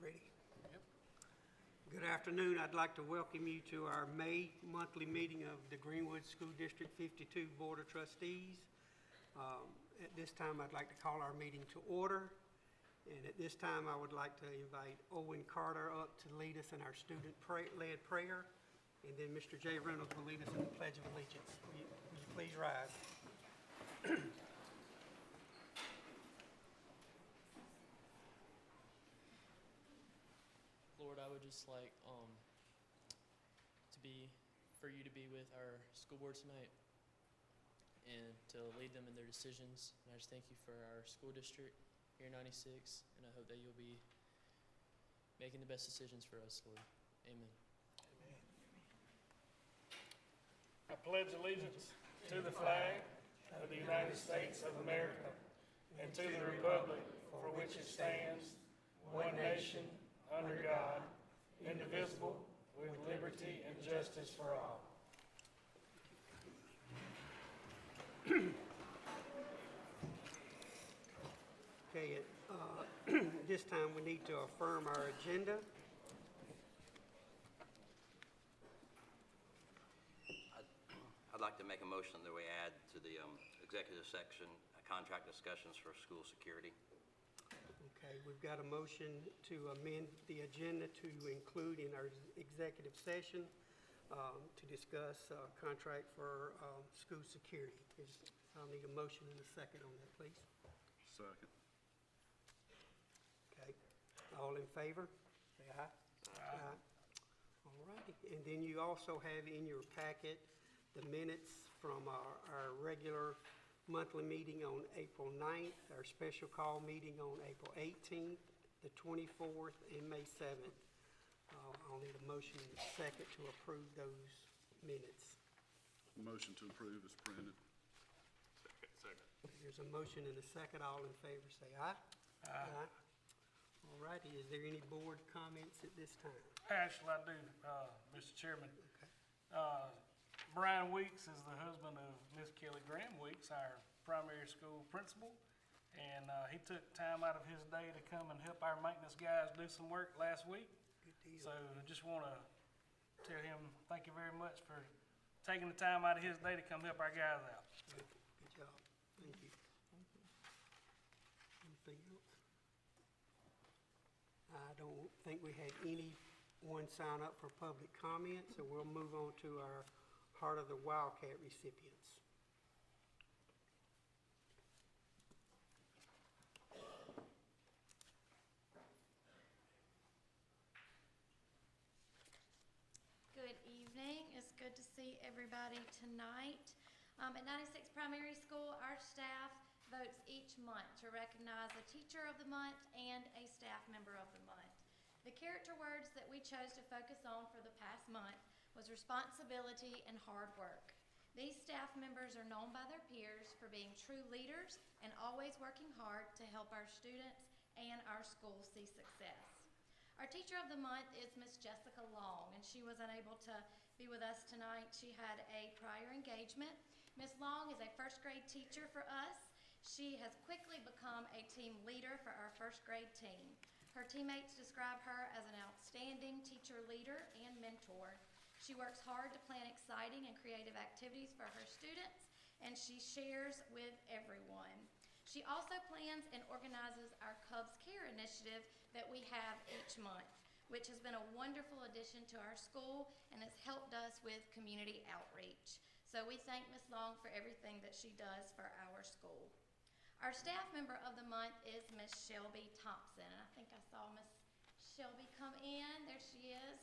Ready? Yep. Good afternoon. I'd like to welcome you to our May monthly meeting of the Greenwood School District 52 Board of Trustees. At this time, I'd like to call our meeting to order. And at this time, I would like to invite Owen Carter up to lead us in our student-led prayer. And then Mr. Jay Reynolds will lead us in the Pledge of Allegiance. Will you please rise? Lord, I would just like for you to be with our school board tonight and to lead them in their decisions. And I just thank you for our school district here in 96, and I hope that you'll be making the best decisions for us, Lord. Amen. Amen. I pledge allegiance to the flag of the United States of America and to the republic for which it stands, one nation, under God, indivisible, with liberty and justice for all. Okay, at this time we need to affirm our agenda. I'd like to make a motion that we add to the executive section contract discussions for school security. Okay, we've got a motion to amend the agenda to include in our executive session to discuss contract for school security. I'll need a motion and a second on that, please. Second. Okay, all in favor? Say aye. Aye. All righty, and then you also have in your packet the minutes from our regular monthly meeting on April 9th, our special call meeting on April 18th, the 24th, and May 7th. I'll need a motion and a second to approve those minutes. Motion to approve is printed. Second. There's a motion and a second. All in favor say aye. Aye. Aye. All righty, is there any board comments at this time? Actually, I do, Mr. Chairman. Okay. Brian Weeks is the husband of Miss Kelly Graham Weeks, our primary school principal. And he took time out of his day to come and help our maintenance guys do some work last week. Good deal. So I just want to tell him thank you very much for taking the time out of his day to come help our guys out. Good job. Thank you. Anything else? I don't think we had anyone sign up for public comment, so we'll move on to our Heart of the Wildcat recipients. Good evening. It's good to see everybody tonight. At 96 Primary School, our staff votes each month to recognize a Teacher of the Month and a Staff Member of the Month. The character words that we chose to focus on for the past month was responsibility and hard work. These staff members are known by their peers for being true leaders and always working hard to help our students and our school see success. Our Teacher of the Month is Miss Jessica Long, and she was unable to be with us tonight. She had a prior engagement. Miss Long is a first grade teacher for us. She has quickly become a team leader for our first grade team. Her teammates describe her as an outstanding teacher leader and mentor. She works hard to plan exciting and creative activities for her students, and she shares with everyone. She also plans and organizes our Cubs Care initiative that we have each month, which has been a wonderful addition to our school and has helped us with community outreach. So we thank Ms. Long for everything that she does for our school. Our staff member of the month is Ms. Shelby Thompson, and I think I saw Ms. Shelby come in. There she is.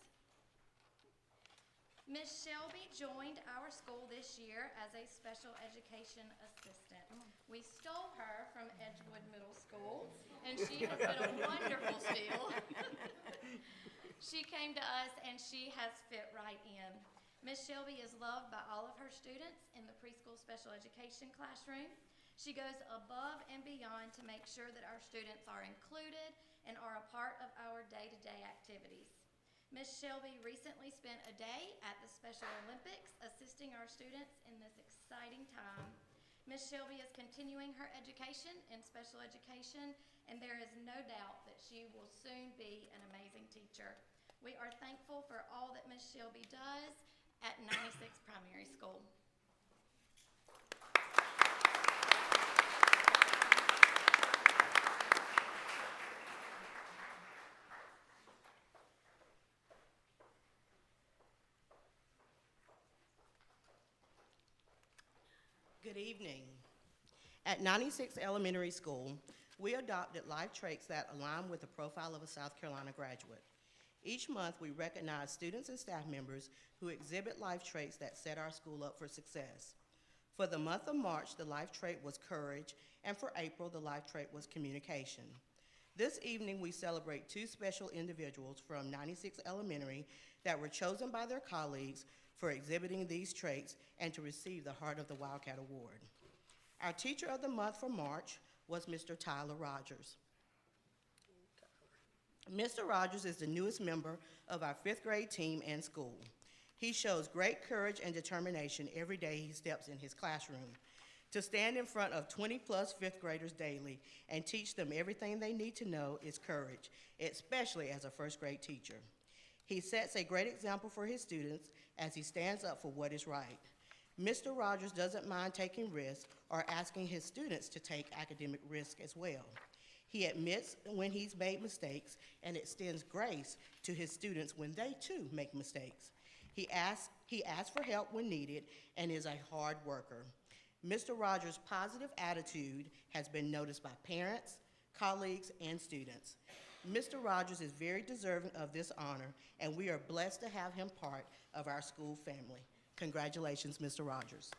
Ms. Shelby joined our school this year as a special education assistant. We stole her from Edgewood Middle School, and she has been a wonderful steal. She came to us, and she has fit right in. Ms. Shelby is loved by all of her students in the preschool special education classroom. She goes above and beyond to make sure that our students are included and are a part of our day-to-day activities. Ms. Shelby recently spent a day at the Special Olympics assisting our students in this exciting time. Ms. Shelby is continuing her education in special education, and there is no doubt that she will soon be an amazing teacher. We are thankful for all that Ms. Shelby does at 96 Primary School. Good evening. At 96 Elementary School, we adopted life traits that align with the profile of a South Carolina graduate. Each month, we recognize students and staff members who exhibit life traits that set our school up for success. For the month of March, the life trait was courage, and for April, the life trait was communication. This evening, we celebrate two special individuals from 96 Elementary that were chosen by their colleagues for exhibiting these traits and to receive the Heart of the Wildcat Award. Our Teacher of the Month for March was Mr. Tyler Rogers. Mr. Rogers is the newest member of our 5th grade team and school. He shows great courage and determination every day he steps in his classroom. To stand in front of 20-plus 5th graders daily and teach them everything they need to know is courage, especially as a 1st grade teacher. He sets a great example for his students as he stands up for what is right. Mr. Rogers doesn't mind taking risks or asking his students to take academic risk as well. He admits when he's made mistakes and extends grace to his students when they too make mistakes. He asks for help when needed and is a hard worker. Mr. Rogers' positive attitude has been noticed by parents, colleagues, and students. Mr. Rogers is very deserving of this honor, and we are blessed to have him part of our school family. Congratulations, Mr. Rogers.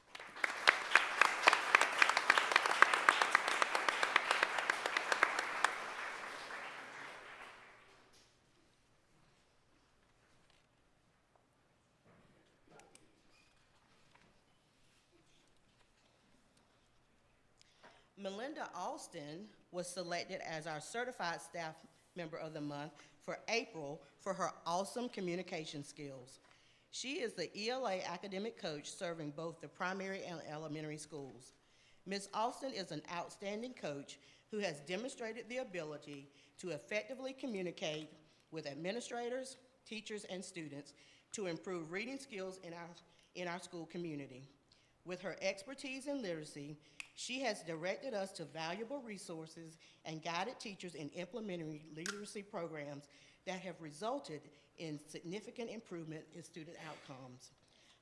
Melinda Alston was selected as our Certified Staff Member of the Month for April for her awesome communication skills. She is the ELA academic coach serving both the primary and elementary schools. Ms. Alston is an outstanding coach who has demonstrated the ability to effectively communicate with administrators, teachers, and students to improve reading skills in our school community. With her expertise in literacy, she has directed us to valuable resources and guided teachers in implementing literacy programs that have resulted in significant improvement in student outcomes.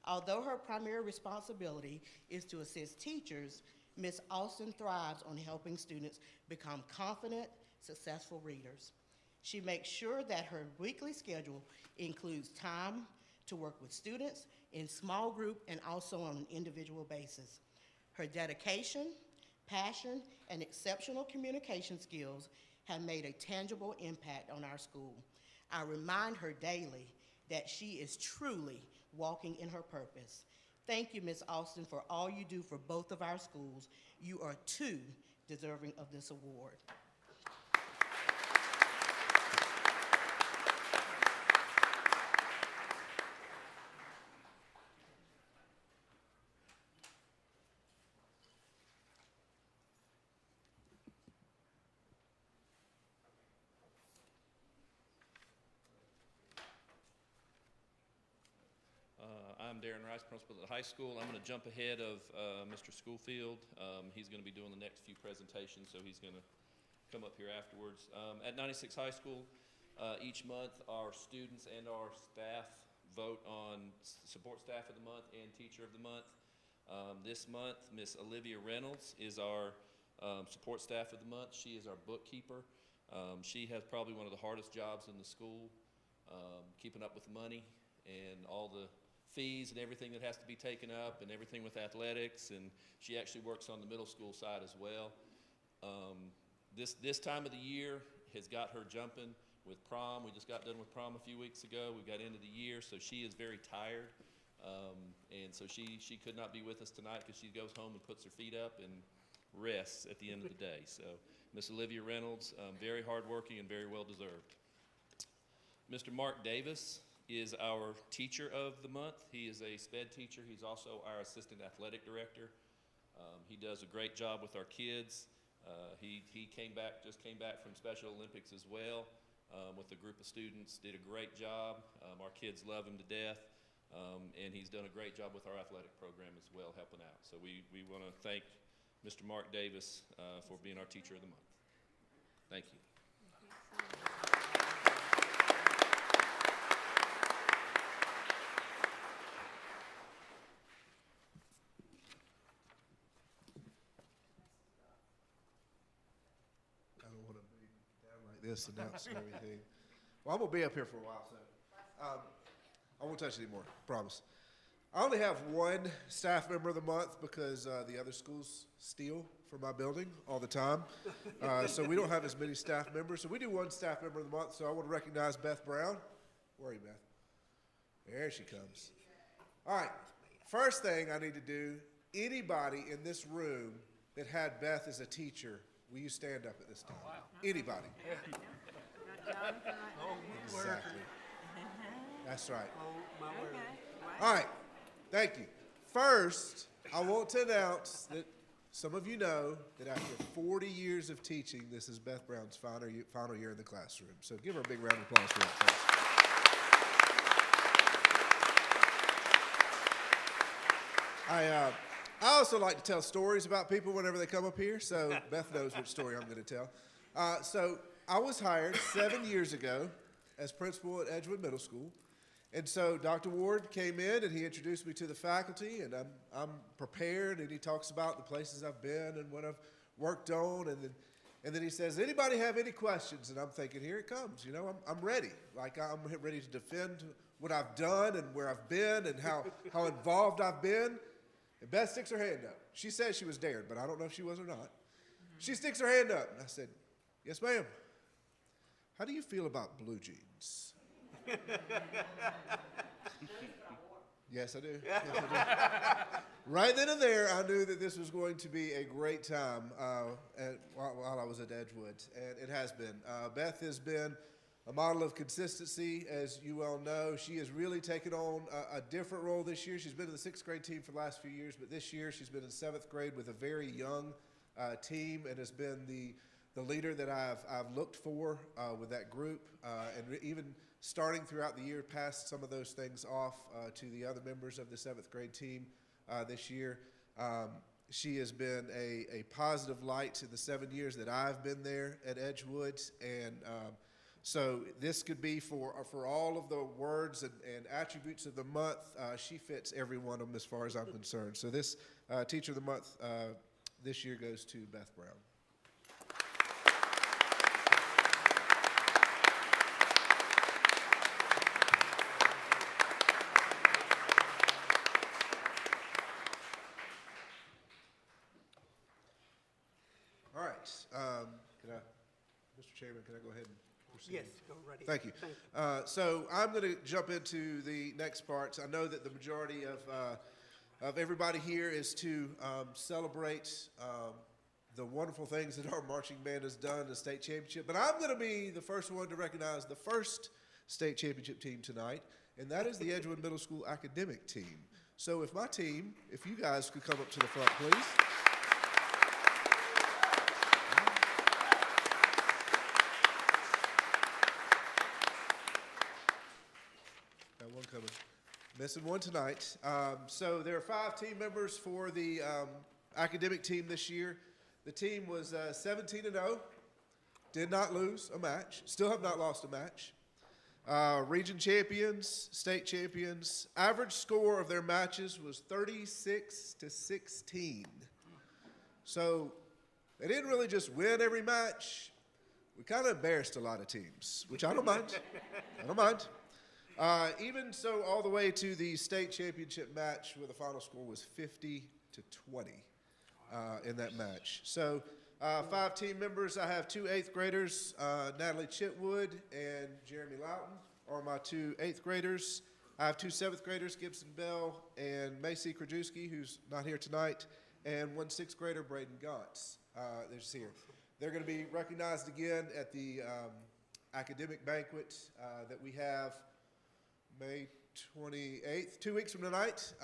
Although her primary responsibility is to assist teachers, Ms. Alston thrives on helping students become confident, successful readers. She makes sure that her weekly schedule includes time to work with students in small group and also on an individual basis. Her dedication, passion, and exceptional communication skills have made a tangible impact on our school. I remind her daily that she is truly walking in her purpose. Thank you, Ms. Alston, for all you do for both of our schools. You are too deserving of this award. I'm Darren Rice, principal at the high school. I'm going to jump ahead of Mr. Schoolfield. He's going to be doing the next few presentations, so he's going to come up here afterwards. At 96 High School, each month our students and our staff vote on support staff of the month and teacher of the month. This month, Miss Olivia Reynolds is our support staff of the month. She is our bookkeeper. She has probably one of the hardest jobs in the school, keeping up with money and all the fees and everything that has to be taken up and everything with athletics, and she actually works on the middle school side as well. This time of the year has got her jumping with prom. We just got done with prom a few weeks ago. We got into the year, so she is very tired, and so she could not be with us tonight because she goes home and puts her feet up and rests at the end of the day. So Miss Olivia Reynolds, very hardworking and very well deserved. Mr. Mark Davis is our teacher of the month. He is a SPED teacher. He's also our assistant athletic director. He does a great job with our kids. He just came back from Special Olympics as well with a group of students, did a great job. Our kids love him to death, and he's done a great job with our athletic program as well, helping out. So we want to thank Mr. Mark Davis for being our Teacher of the Month. Thank you. I don't want to be down like this announcing everything. Well, I'm going to be up here for a while, so I won't touch it anymore, promise. I only have one staff member of the month because the other schools steal from my building all the time. So we don't have as many staff members. So we do one staff member of the month. So I want to recognize Beth Brown. Where are you, Beth? There she comes. All right. First thing I need to do, anybody in this room that had Beth as a teacher, will you stand up at this time? Wow. Anybody. Exactly. That's right. My word. All right. Thank you. First, I want to announce that some of you know that after 40 years of teaching, this is Beth Brown's final year in the classroom. So give her a big round of applause for that, folks. I also like to tell stories about people whenever they come up here, so Beth knows which story I'm going to tell. So I was hired 7 years ago as principal at Edgewood Middle School. And so Dr. Ward came in and he introduced me to the faculty, and I'm prepared, and he talks about the places I've been and what I've worked on, and then he says, anybody have any questions? And I'm thinking, here it comes, you know, I'm ready. Like, I'm ready to defend what I've done and where I've been and how involved I've been. And Beth sticks her hand up. She says she was dared, but I don't know if she was or not. She sticks her hand up, and I said, yes, ma'am. How do you feel about blue jeans? Yes, I do. Yes, I do. Right then and there, I knew that this was going to be a great time while I was at Edgewood, and it has been. Beth has been a model of consistency, as you well know. She has really taken on a different role this year. She's been in the 6th grade team for the last few years, but this year she's been in 7th grade with a very young team and has been the leader that I've looked for with that group, and even starting throughout the year, passed some of those things off to the other members of the 7th grade team this year. She has been a positive light in the 7 years that I've been there at Edgewood, and so this could be for all of the words and attributes of the month. She fits every one of them as far as I'm concerned. So this Teacher of the Month this year goes to Beth Brown. All right. Mr. Chairman, can I go ahead and proceed? Yes, go right ahead. Thank you. So I'm going to jump into the next parts. I know that the majority of everybody here is to celebrate the wonderful things that our marching band has done in the state championship, but I'm going to be the first one to recognize the first state championship team tonight, and that is the Edgewood Middle School academic team. So if you guys could come up to the front, please. Got one coming. Missing one tonight. So there are 5 team members for the academic team this year. The team was 17-0, did not lose a match, still have not lost a match. Region champions, state champions. Average score of their matches was 36-16. So they didn't really just win every match. We kind of embarrassed a lot of teams, which I don't mind. I don't mind. Even so, all the way to the state championship match where the final score was 50-20 in that match. So 5 team members. I have 2 8th graders, Natalie Chitwood and Jeremy Loughton are my 2 8th graders. I have 2 7th graders, Gibson Bell and Macy Krajewski, who's not here tonight, and 1 6th grader, Braden Gantz, that's here. They're going to be recognized again at the academic banquet that we have May 28th, 2 weeks from tonight,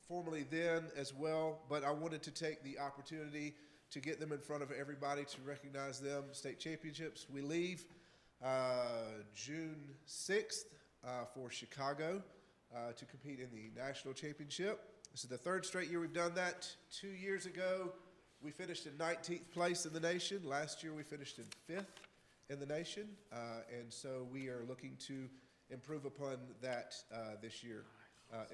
formally then as well, but I wanted to take the opportunity to get them in front of everybody to recognize them. State championships, we leave June 6th for Chicago to compete in the national championship. This is the third straight year we've done that. 2 years ago, we finished in 19th place in the nation. Last year, we finished in 5th in the nation, and so we are looking to improve upon that this year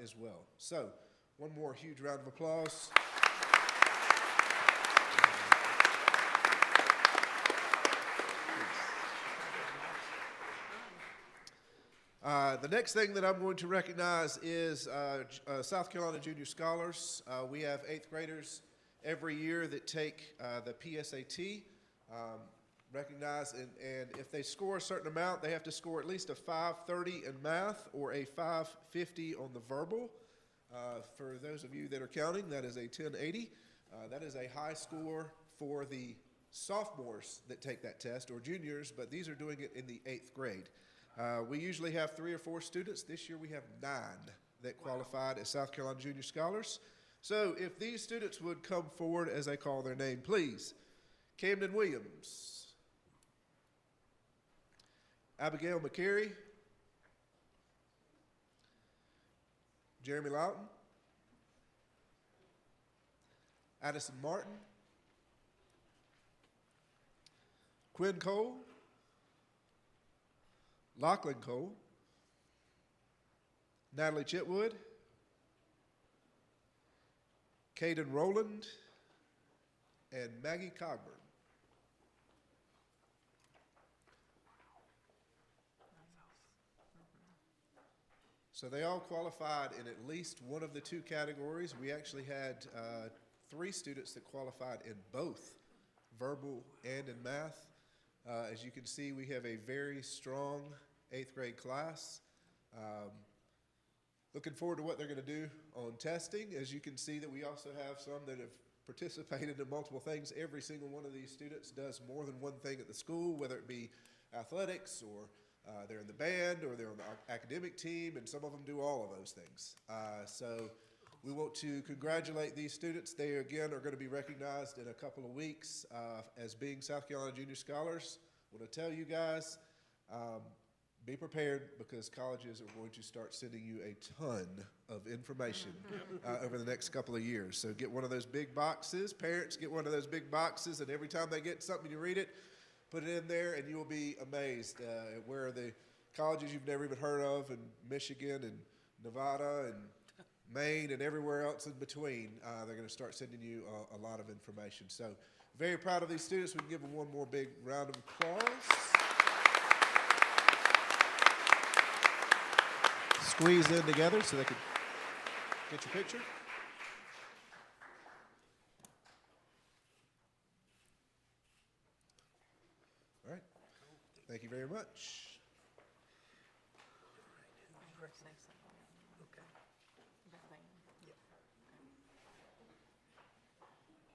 as well. So, one more huge round of applause. The next thing that I'm going to recognize is South Carolina Junior Scholars. We have 8th graders every year that take the PSAT, recognized, and if they score a certain amount, they have to score at least a 530 in math or a 550 on the verbal. For those of you that are counting, that is a 1080. That is a high score for the sophomores that take that test, or juniors, but these are doing it in the 8th grade. We usually have 3 or 4 students. This year we have 9 that qualified as South Carolina Junior Scholars. So if these students would come forward as I call their name, please. Camden Williams, Abigail McCary, Jeremy Loughton, Addison Martin, Quinn Cole, Lachlan Cole, Natalie Chitwood, Caden Rowland, and Maggie Cogburn. So they all qualified in at least one of the 2 categories. We actually had 3 students that qualified in both verbal and in math. As you can see, we have a very strong 8th grade class. Looking forward to what they're going to do on testing. As you can see that we also have some that have participated in multiple things. Every single one of these students does more than one thing at the school, whether it be athletics or they're in the band or they're on the academic team, and some of them do all of those things. So we want to congratulate these students. They, again, are going to be recognized in a couple of weeks as being South Carolina Junior Scholars. I want to tell you guys, be prepared because colleges are going to start sending you a ton of information over the next couple of years. So get one of those big boxes. Parents, get one of those big boxes, and every time they get something, you read it, put it in there, and you will be amazed at where the colleges you've never even heard of in Michigan and Nevada and Maine and everywhere else in between, they're going to start sending you a lot of information. So very proud of these students. We can give them one more big round of applause. Squeeze in together so they can get your picture. All right. Thank you very much.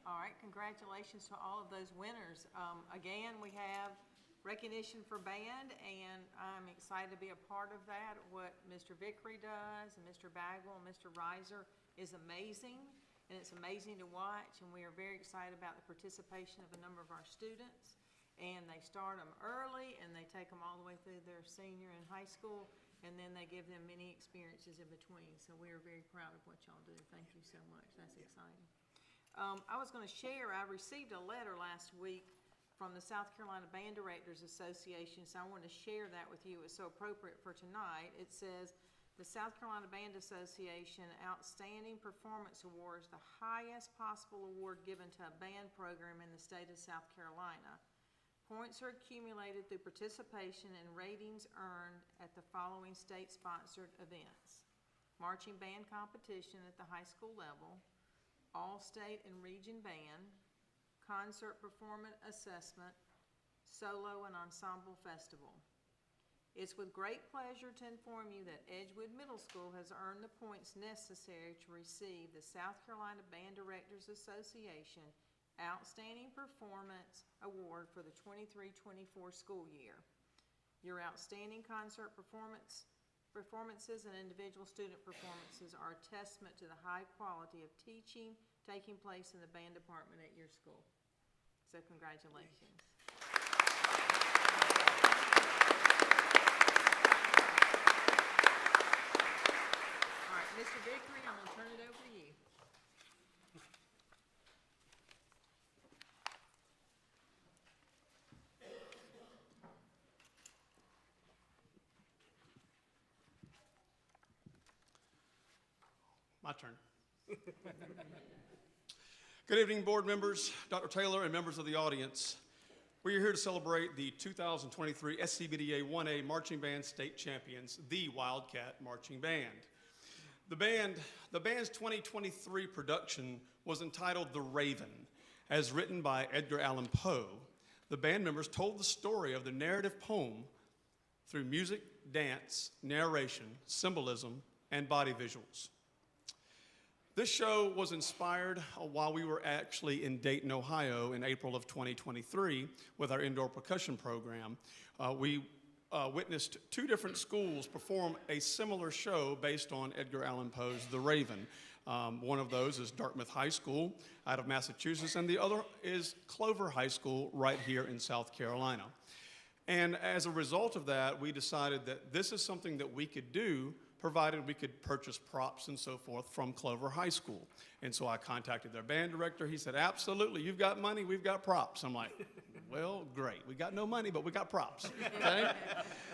All right, congratulations to all of those winners. Again, we have recognition for band, and I'm excited to be a part of that. What Mr. Vickery does, and Mr. Bagwell, and Mr. Reiser is amazing, and it's amazing to watch, and we are very excited about the participation of a number of our students. And they start them early, and they take them all the way through their senior and high school, and then they give them many experiences in between. So we are very proud of what y'all do. Thank you so much. That's exciting. I was going to share, I received a letter last week from the South Carolina Band Directors Association, so I wanted to share that with you. It's so appropriate for tonight. It says, the South Carolina Band Association Outstanding Performance Award is the highest possible award given to a band program in the state of South Carolina. Points are accumulated through participation and ratings earned at the following state-sponsored events: marching band competition at the high school level, all-state and region band, concert performance assessment, solo and ensemble festival. It's with great pleasure to inform you that Edgewood Middle School has earned the points necessary to receive the South Carolina Band Directors Association Outstanding Performance Award for the 23-24 school year. Your outstanding concert performance performances and individual student performances are a testament to the high quality of teaching taking place in the band department at your school. So congratulations. All right, Mr. Vickery, I'm going to turn it over to you. My turn. Good evening, board members, Dr. Taylor, and members of the audience. We are here to celebrate the 2023 SCBDA 1A Marching Band State Champions, the Wildcat Marching Band. The band's 2023 production was entitled The Raven, as written by Edgar Allan Poe. The band members told the story of the narrative poem through music, dance, narration, symbolism, and body visuals. This show was inspired while we were actually in Dayton, Ohio in April of 2023 with our indoor percussion program. We witnessed two different schools perform a similar show based on Edgar Allan Poe's The Raven. One of those is Dartmouth High School out of Massachusetts, and the other is Clover High School right here in South Carolina. And as a result of that, we decided that this is something that we could do provided we could purchase props and so forth from Clover High School. And so I contacted their band director. He said, absolutely, you've got money, we've got props. I'm like, well, great. We got no money, but we got props, okay?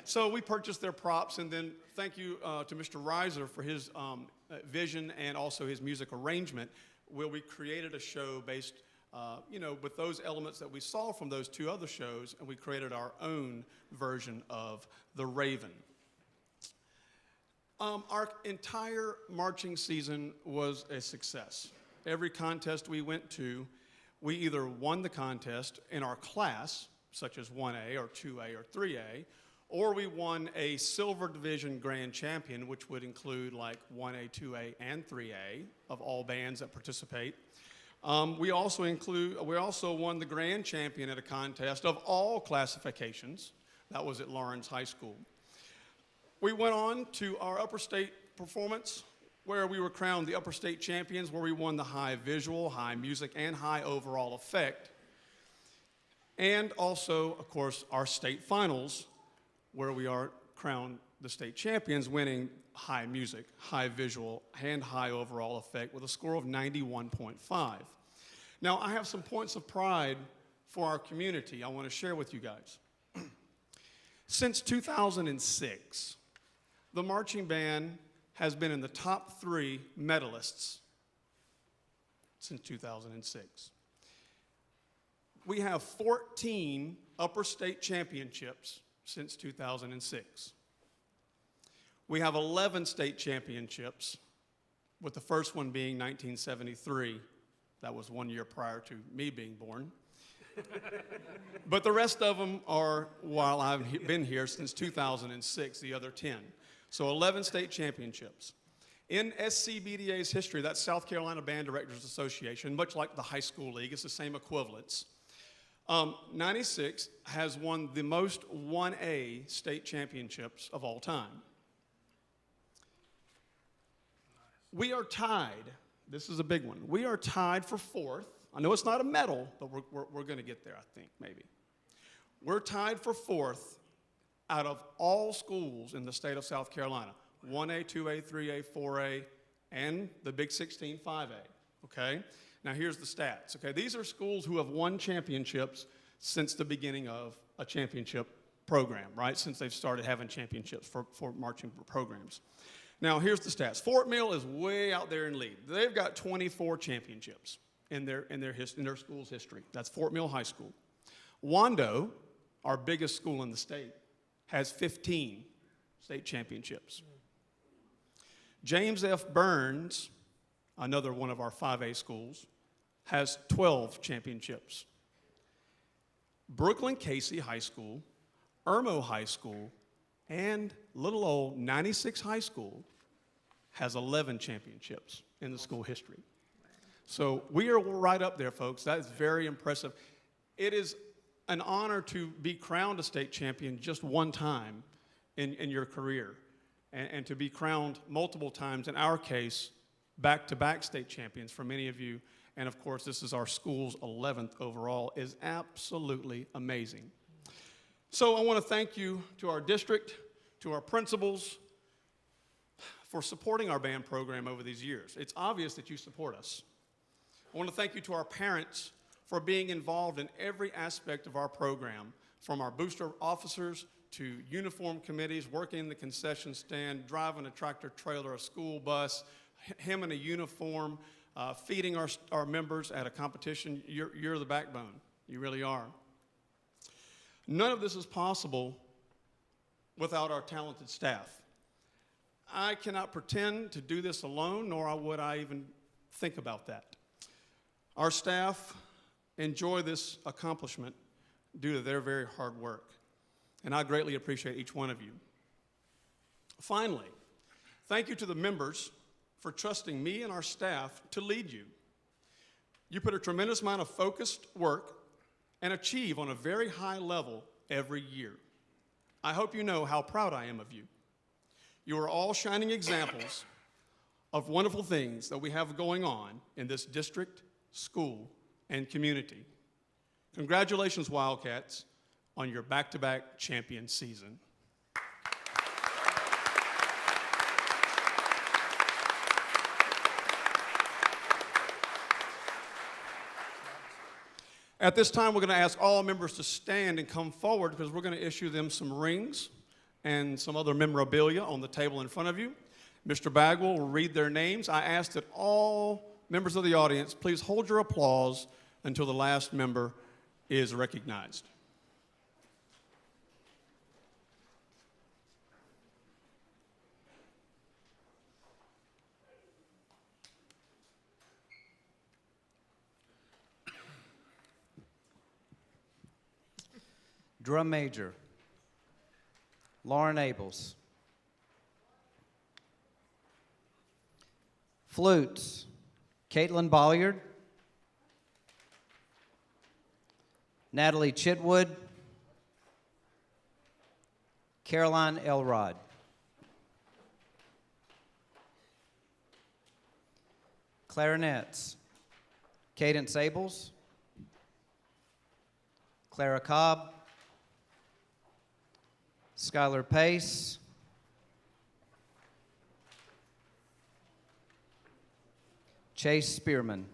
So we purchased their props, and then thank you to Mr. Reiser for his vision and also his music arrangement, where we created a show based, with those elements that we saw from those two other shows, and we created our own version of The Raven. Our entire marching season was a success. Every contest we went to, we either won the contest in our class, such as 1A or 2A or 3A, or we won a silver division grand champion, which would include like 1A, 2A, and 3A of all bands that participate. We also won the grand champion at a contest of all classifications. That was at Lawrence High School. We went on to our upper state performance, where we were crowned the upper state champions, where we won the high visual, high music, and high overall effect. And also, of course, our state finals, where we are crowned the state champions, winning high music, high visual, and high overall effect with a score of 91.5. Now, I have some points of pride for our community I want to share with you guys. Since 2006, the marching band has been in the top 3 medalists since 2006. We have 14 upper state championships since 2006. We have 11 state championships, with the first one being 1973. That was 1 year prior to me being born. But the rest of them are while I've been here since 2006, the other 10. So 11 state championships. In SCBDA's history, that's South Carolina Band Directors Association, much like the high school league, it's the same equivalence. 96 has won the most 1A state championships of all time. We are tied, this is a big one, we are tied for 4th. I know it's not a medal, but we're going to get there, I think, maybe. We're tied for 4th out of all schools in the state of South Carolina, 1A, 2A, 3A, 4A, and the Big 16, 5A, okay? Now here's the stats, okay? These are schools who have won championships since the beginning of a championship program, right? Since they've started having championships for marching programs. Now here's the stats. Fort Mill is way out there in lead. They've got 24 championships in their school's history. That's Fort Mill High School. Wando, our biggest school in the state, has 15 state championships. James F. Burns, another one of our 5A schools, has 12 championships. Brooklyn Casey High School, Irmo High School, and little old 96 High School has 11 championships in the school history. So we are right up there, folks. That is very impressive. It is an honor to be crowned a state champion just one time in your career. and to be crowned multiple times, in our case, back-to-back state champions for many of you, and of course, this is our school's 11th overall, is absolutely amazing. So I want to thank you to our district, to our principals, for supporting our band program over these years. It's obvious that you support us. I want to thank you to our parents for being involved in every aspect of our program, from our booster officers to uniform committees, working in the concession stand, driving a tractor trailer, a school bus, him in a uniform, feeding our members at a competition. You're the backbone. You really are. None of this is possible without our talented staff. I cannot pretend to do this alone, nor would I even think about that. Our staff enjoy this accomplishment due to their very hard work, and I greatly appreciate each one of you. Finally, thank you to the members for trusting me and our staff to lead you. You put a tremendous amount of focused work and achieve on a very high level every year. I hope you know how proud I am of you. You are all shining examples of wonderful things that we have going on in this district, school, and community. Congratulations, Wildcats, on your back-to-back champion season. At this time, we're going to ask all members to stand and come forward because we're going to issue them some rings and some other memorabilia on the table in front of you. Mr. Bagwell will read their names. I ask that all members of the audience please hold your applause until the last member is recognized. Drum major, Lauren Abels. Flutes, Caitlin Bolliard, Natalie Chitwood, Caroline Elrod. Clarinets, Cadence Abels, Clara Cobb, Skylar Pace, Chase Spearman.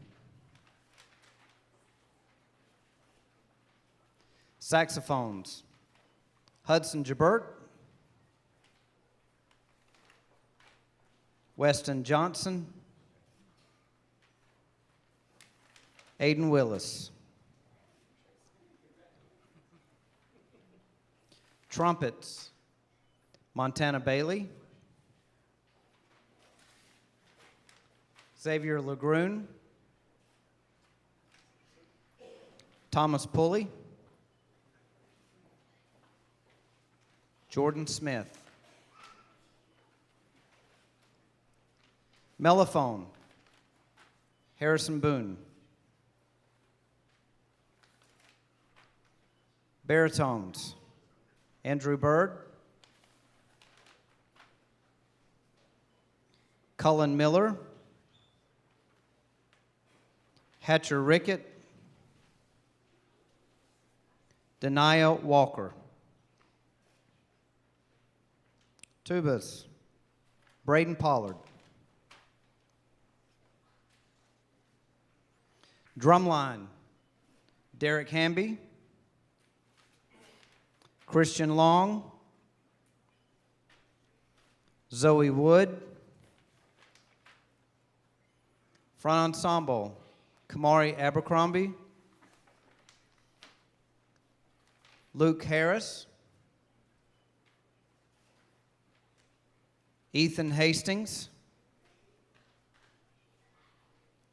Saxophones, Hudson Jabert, Weston Johnson, Aiden Willis. Trumpets, Montana Bailey, Xavier Legrune, Thomas Pulley, Jordan Smith. Mellophone, Harrison Boone. Baritones, Andrew Bird, Cullen Miller, Hatcher Rickett, Denia Walker. Tubas, Braden Pollard. Drumline, Derek Hamby, Christian Long, Zoe Wood. Front ensemble, Kamari Abercrombie, Luke Harris, Ethan Hastings,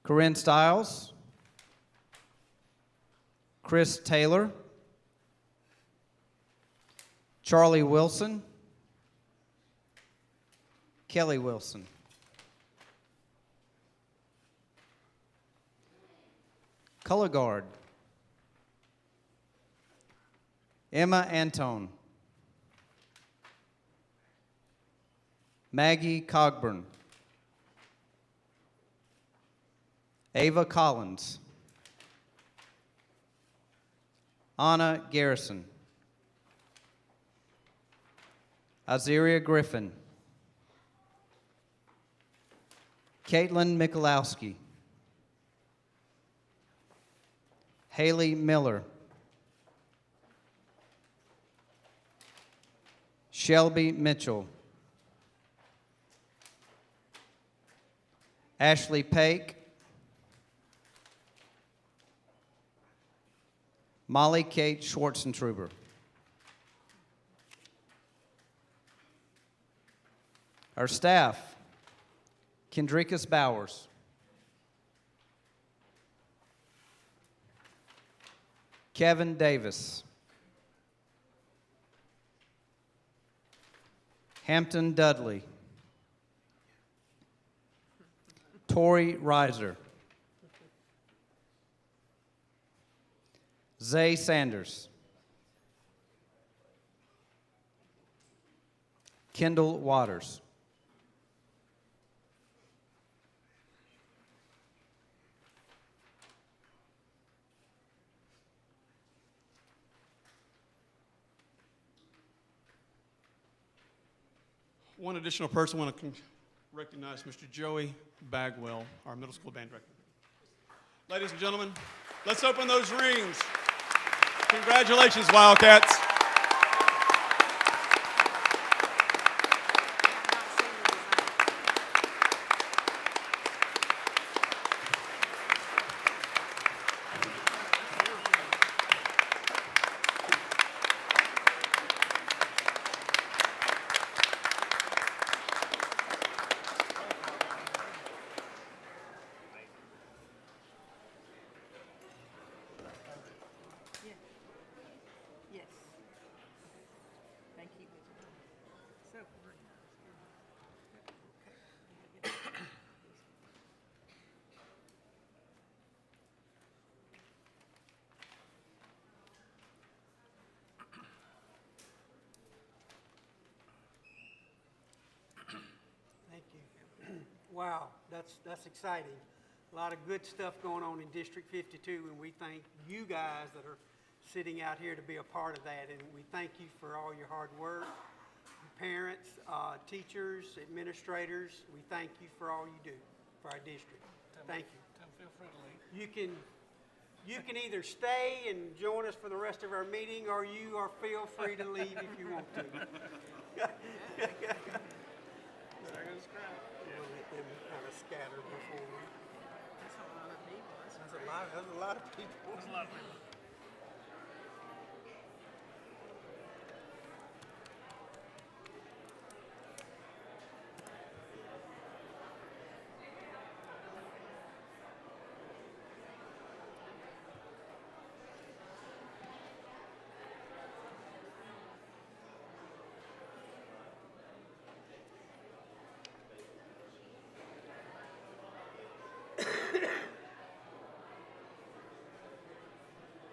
Corinne Stiles, Chris Taylor, Charlie Wilson, Kelly Wilson. Color guard, Emma Antone, Maggie Cogburn. Ava Collins. Anna Garrison. Azaria Griffin. Caitlin Michalowski. Haley Miller. Shelby Mitchell. Ashley Pake. Molly Kate Schwartzentruber. Our staff, Kendricus Bowers. Kevin Davis. Hampton Dudley. Tori Reiser. Zay Sanders. Kendall Waters. One additional person I want to recognize Mr. Joey Bagwell, our middle school band director. Ladies and gentlemen, let's open those rings. Congratulations, Wildcats. Yes. Thank you. So very nice. Thank you. Wow, that's exciting. A lot of good stuff going on in District 52, and we thank you guys that are sitting out here to be a part of that, and we thank you for all your hard work. Parents, teachers, administrators, we thank you for all you do for our district. Thank you. Feel free to leave. You can either stay and join us for the rest of our meeting, or you are feel free to leave if you want to. We'll let them kind of scatter before we. That's a lot of people. That's a lot of people. There's a lot of people.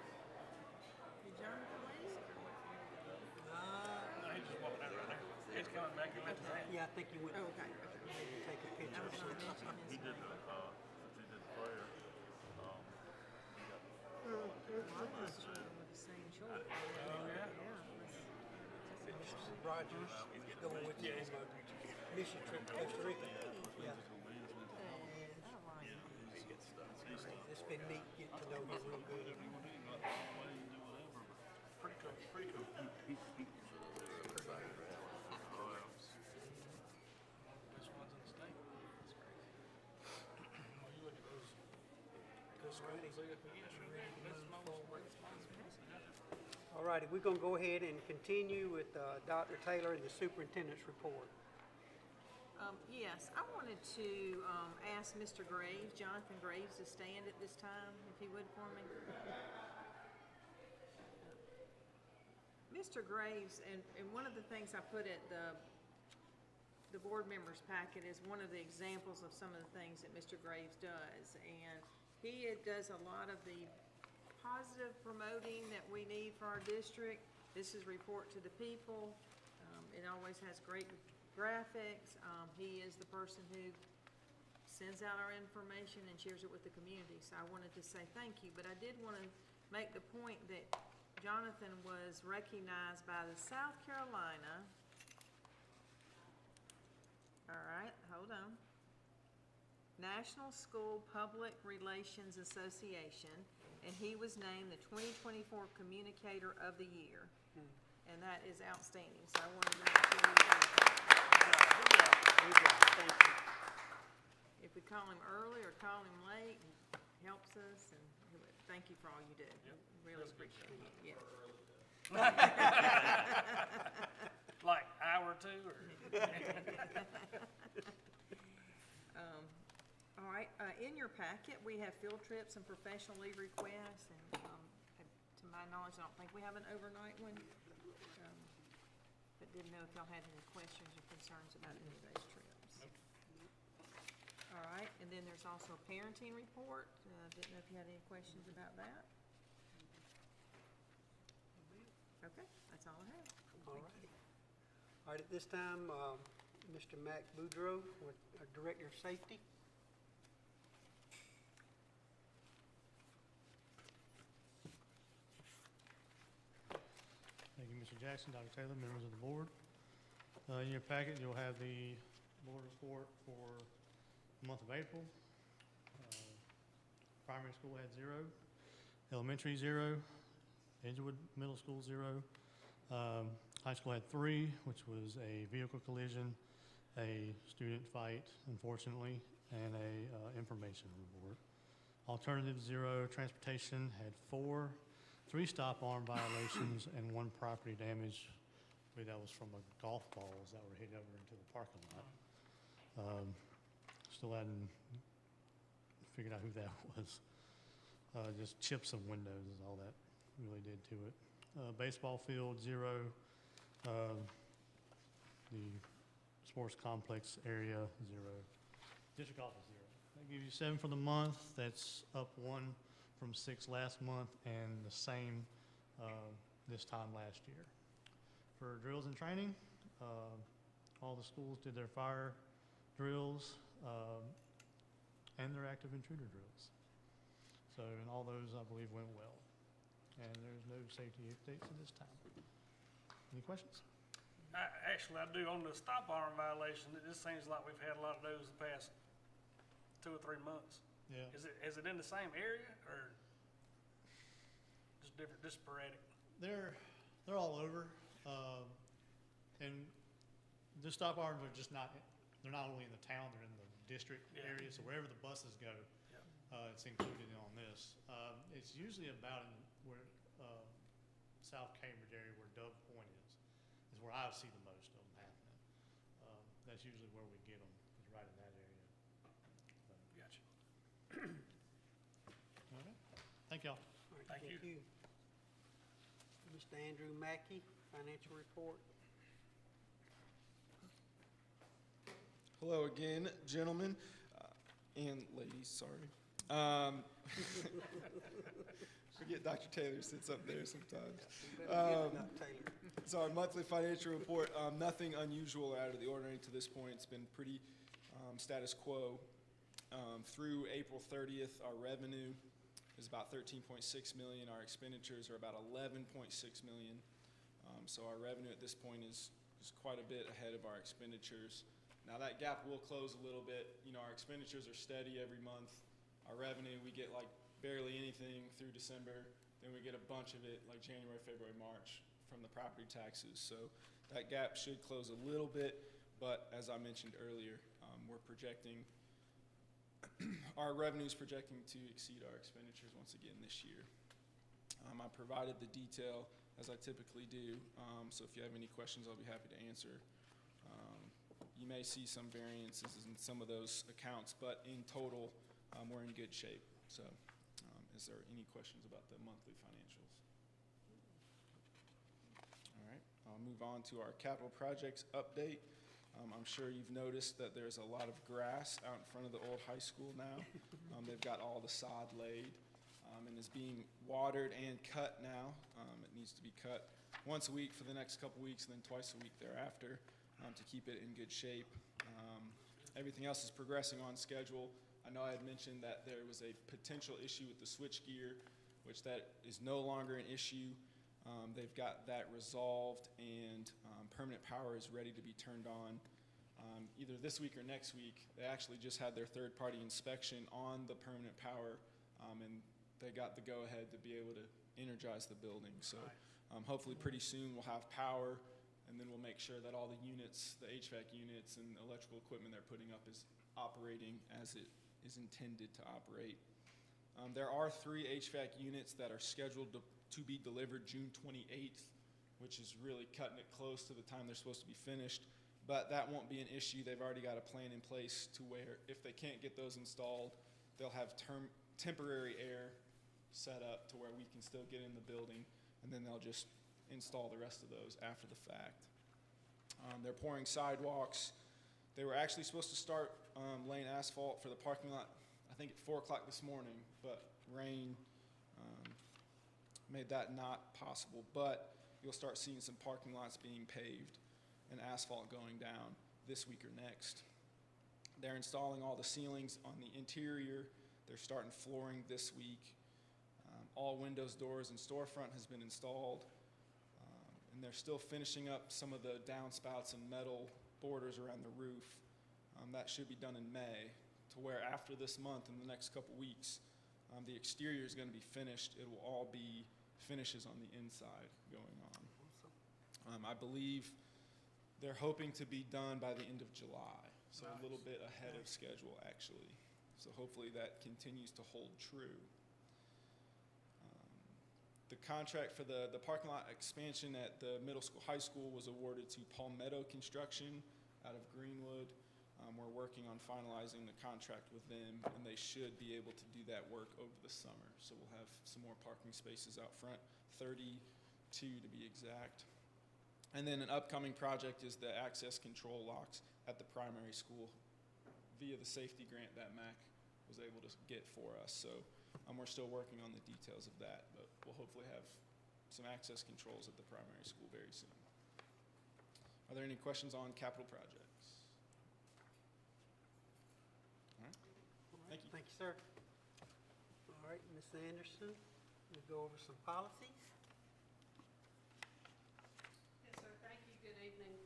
Did Jonathan leave? No, he's just walking out right there. He's coming back. He left his hand. Yeah, I think you went. Oh, okay. Maybe take a picture. I was or gonna something. mention his name. Well, I was with the same choice. Mrs. Rogers is going with you on a mission trip to Costa Rica. Yeah. It's been neat getting to know him real good. All righty, we're going to go ahead and continue with Dr. Taylor and the superintendent's report. Yes, I wanted to ask Mr. Graves, Jonathan Graves, to stand at this time, if he would for me. Mr. Graves, and one of the things I put at the board members packet is one of the examples of some of the things that Mr. Graves does. And he does a lot of the positive promoting that we need for our district. This is report to the people. It always has great graphics. He is the person who sends out our information and shares it with the community. So I wanted to say thank you, but I did want to make the point that Jonathan was recognized by the South Carolina, all right, hold on, National School Public Relations Association, and he was named the 2024 Communicator of the Year. And that is outstanding, so I wanted to make sure we did that. Good job. Thank you. If we call him early or call him late, he helps us, and thank you for all you do. Really appreciate it, yeah. Like hour or two, or? All right, in your packet, we have field trips and professional leave requests, and, to my knowledge, I don't think we have an overnight one. But didn't know if y'all had any questions or concerns about any of those trips. All right, and then there's also a parenting report. Didn't know if you had any questions about that. Okay, that's all I have. All right. All right, at this time, Mr. Mac Boudreau, with Director of Safety. Thank you, Mr. Jackson, Dr. Taylor, members of the board. In your packet, you'll have the board report for the month of April. Primary school had 0, elementary 0, Edgewood Middle School 0. High school had 3, which was a vehicle collision, a student fight, unfortunately, and a information report. Alternative 0, transportation had 4, 3 stop arm violations, and 1 property damage. I believe that was from golf balls that were hit over into the parking lot. Still hadn't figured out who that was. Just chips of windows is all that really did to it. Baseball field 0. The sports complex area 0. District office 0. That gives you 7 for the month. That's up 1 from 6 last month, and the same this time last year. For drills and training, all the schools did their fire drills and their active intruder drills. So, and all those, I believe, went well. And there's no safety updates at this time. Any questions? Actually, I do. On the stop arm violation, it just seems like we've had a lot of those the past 2 or 3 months. Yeah. Is it in the same area, or just different, just sporadic? They're all over. And the stop arms are just not, they're not only in the town, they're in the district area. So wherever the buses go, it's included on this. It's usually about in where South Cambridge area where Dove Point is where I see the most of them happening. That's usually where we get them, is right in that area. Gotcha. All right. Thank y'all. All right, Thank you. Mr. Andrew Mackey, financial report. Hello again, gentlemen, and ladies, sorry. Forget Dr. Taylor sits up there sometimes. So our monthly financial report, nothing unusual or out of the ordinary to this point. It's been pretty status quo. Through April 30th, our revenue is about $13.6 million. Our expenditures are about $11.6 million. So our revenue at this point is quite a bit ahead of our expenditures. Now that gap will close a little bit. You know, our expenditures are steady every month. Our revenue, we get like barely anything through December. Then we get a bunch of it like January, February, March from the property taxes. So that gap should close a little bit. But as I mentioned earlier, we're projecting, our revenue is projecting to exceed our expenditures once again this year. I provided the detail as I typically do. So if you have any questions, I'll be happy to answer. You may see some variances in some of those accounts, but in total, we're in good shape. So is there any questions about the monthly financials? All right, I'll move on to our capital projects update. I'm sure you've noticed that there's a lot of grass out in front of the old high school now. They've got all the sod laid and is being watered and cut now. It needs to be cut once a week for the next couple weeks and then twice a week thereafter. to keep it in good shape. Everything else is progressing on schedule. I know I had mentioned that there was a potential issue with the switchgear, which that is no longer an issue. They've got that resolved, and permanent power is ready to be turned on either this week or next week. They actually just had their third-party inspection on the permanent power, and they got the go-ahead to be able to energize the building. So hopefully pretty soon we'll have power, and then we'll make sure that all the units, the HVAC units and electrical equipment they're putting up is operating as it is intended to operate. There are 3 HVAC units that are scheduled to be delivered June 28th, which is really cutting it close to the time they're supposed to be finished. But that won't be an issue. They've already got a plan in place to where if they can't get those installed, they'll have temporary air set up to where we can still get in the building, and then they'll just install the rest of those after the fact. They're pouring sidewalks. They were actually supposed to start laying asphalt for the parking lot, I think at 4 o'clock this morning, but rain made that not possible. But you'll start seeing some parking lots being paved and asphalt going down this week or next. They're installing all the ceilings on the interior. They're starting flooring this week. All windows, doors, and storefront has been installed. And they're still finishing up some of the downspouts and metal borders around the roof. That should be done in May, to where after this month, in the next couple weeks, the exterior is going to be finished. It will all be finishes on the inside going on. I believe they're hoping to be done by the end of July, so a little bit ahead of schedule, actually. So hopefully that continues to hold true. The contract for the parking lot expansion at the middle school, high school was awarded to Palmetto Construction out of Greenwood. We're working on finalizing the contract with them, and they should be able to do that work over the summer. So we'll have some more parking spaces out front, 32 to be exact. And then an upcoming project is the access control locks at the primary school via the safety grant that MAC was able to get for us. So we're still working on the details of that, but we'll hopefully have some access controls at the primary school very soon. Are there any questions on capital projects? All right. Thank you. Thank you, sir. All right, Ms. Anderson, we'll go over some policies. Yes, sir. Thank you. Good evening.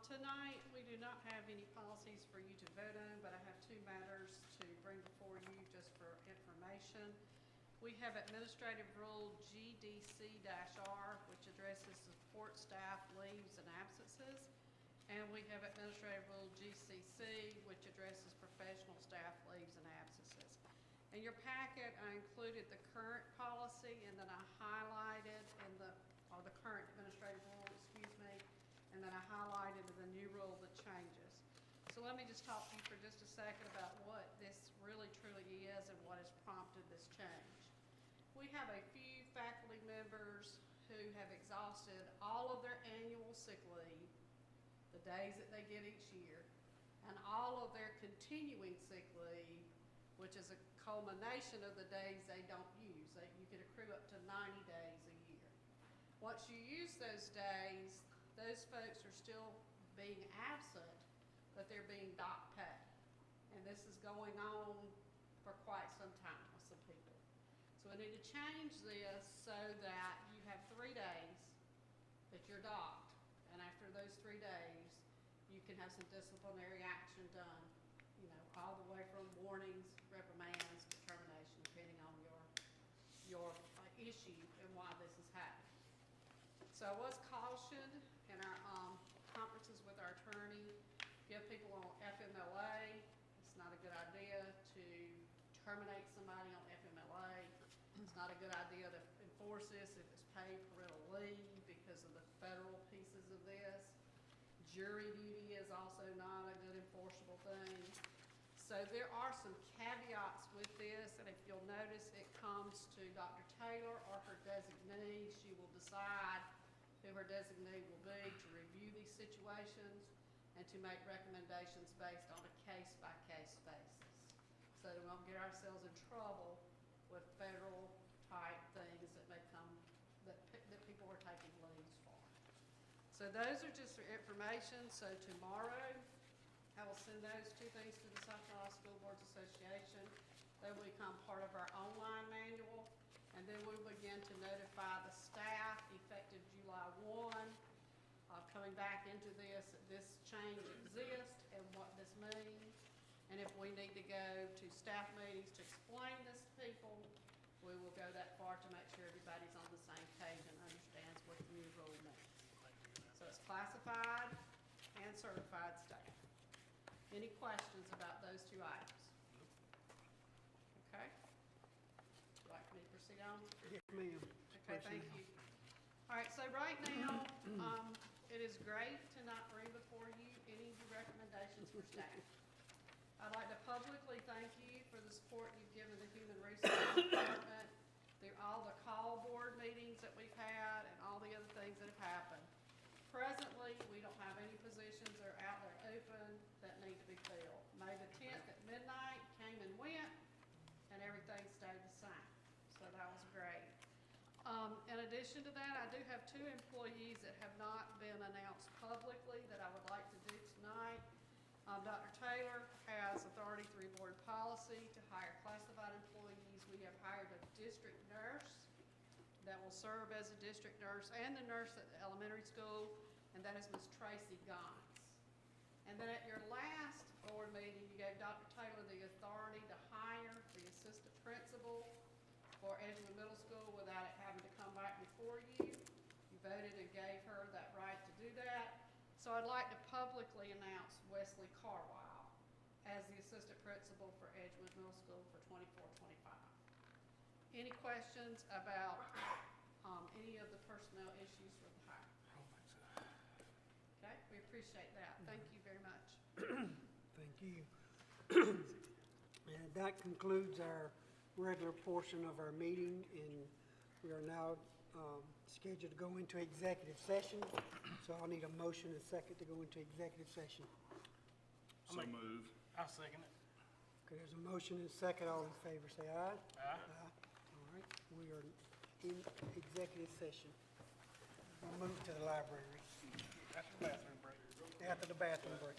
Tonight, we do not have any policies for you to vote on, but I have 2 matters to bring before you just for information. We have Administrative Rule GDC-R, which addresses support staff leaves and absences. And we have Administrative Rule GCC, which addresses professional staff leaves and absences. In your packet, I included the current policy, and then I highlighted or the current administrative rule, excuse me, and then I highlighted the new rule that changes. So let me just talk to you for just a second about what this really truly is and what has prompted this change. We have a few faculty members who have exhausted all of their annual sick leave, the days that they get each year, and all of their continuing sick leave, which is a culmination of the days they don't use. You can accrue up to 90 days a year. Once you use those days, those folks are still being absent, but they're being dock paid. And this is going on for quite some time with some people. So we need to change this so that you have 3 days that you're docked, and after those 3 days, you can have some disciplinary action done, all the way from warnings, reprimands, to termination, depending on your issue and why this is happening. So I was cautioned in our conferences with our attorney, give people on FMLA. It's not a good idea to terminate somebody on FMLA. It's not a good idea to enforce this if it's paid parental leave because of the federal pieces of this. Jury duty is also not a good enforceable thing. So there are some caveats with this, and if you'll notice, it comes to Dr. Taylor or her designee. She will decide who her designee will be to review these situations and to make recommendations based on a case-by-case basis. So we won't get ourselves in trouble with federal type things that may come, that people are taking leaves for. So So those are just for information. So tomorrow, I will send those two things to the South Carolina School Boards Association. They will become part of our online manual, and then we'll begin to notify the staff effective July 1, coming back into this change exists and what this means. And if we need to go to staff meetings to explain this to people, we will go that far to make sure everybody's on the same page and understands what the new rule means. So it's classified and certified staff. Any questions about those two items? Okay. Would you like me to proceed on? Yes, ma'am. Okay, thank you. All right, so right now, it is great to not bring before you any recommendations for staff. I'd like to publicly thank you for the support you've given the Human Resources Department through all the call board meetings that we've had and all the other things that have happened. Presently, we don't have any positions that are out there open that need to be filled. May the 10th at midnight came and went, and everything stayed the same. So that was great. In addition to that, I do have 2 employees that have not been announced publicly that I would like to do tonight. Dr. Taylor has authority through board policy to hire classified employees. We have hired a district nurse that will serve as a district nurse and the nurse at the elementary school, and that is Ms. Tracy Gons. And then at your last board meeting, you gave Dr. Taylor the authority to hire the assistant principal for Edgewood Middle School without it having to come back before you. You voted and gave her that right to do that. So I'd like to publicly announce Wesley Carwile as the assistant principal for Edgewood Middle School for 24-25. Any questions about any of the personnel issues with the hire? Okay, we appreciate that. Thank you very much. Thank you. And that concludes our regular portion of our meeting, and we are now scheduled to go into executive session. So I'll need a motion and a second to go into executive session. So moved. I'll second it. Okay, there's a motion and a second. All in favor, say aye. Aye. All right, we are in executive session. We'll move to the library After the bathroom break. after the bathroom break.